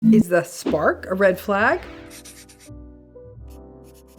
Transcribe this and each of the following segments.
Is the spark a red flag?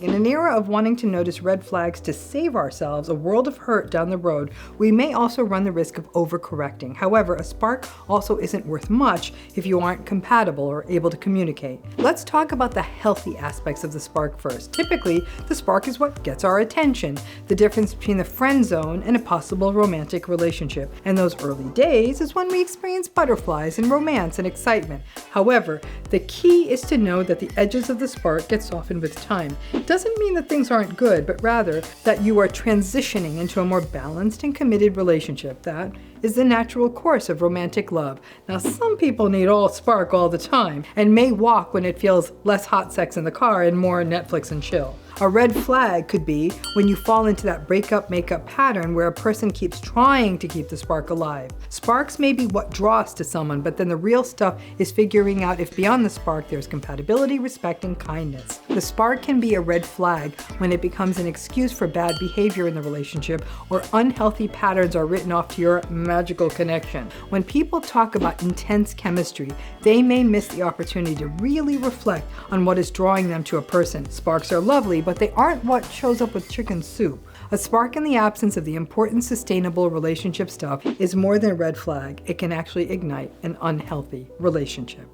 In an era of wanting to notice red flags to save ourselves a world of hurt down the road, we may also run the risk of overcorrecting. However, a spark also isn't worth much if you aren't compatible or able to communicate. Let's talk about the healthy aspects of the spark first. Typically, the spark is what gets our attention, the difference between the friend zone and a possible romantic relationship. And those early days is when we experience butterflies and romance and excitement. However, the key is to know that the edges of the spark get softened with time. Doesn't mean that things aren't good, but rather that you are transitioning into a more balanced and committed relationship. That is the natural course of romantic love. Now, some people need all spark all the time and may walk when it feels less hot sex in the car and more Netflix and chill. A red flag could be when you fall into that breakup-makeup pattern where a person keeps trying to keep the spark alive. Sparks may be what draw us to someone, but then the real stuff is figuring out if beyond the spark there's compatibility, respect, and kindness. The spark can be a red flag when it becomes an excuse for bad behavior in the relationship or unhealthy patterns are written off to your magical connection. When people talk about intense chemistry, they may miss the opportunity to really reflect on what is drawing them to a person. Sparks are lovely, but they aren't what shows up with chicken soup. A spark in the absence of the important sustainable relationship stuff is more than a red flag. It can actually ignite an unhealthy relationship.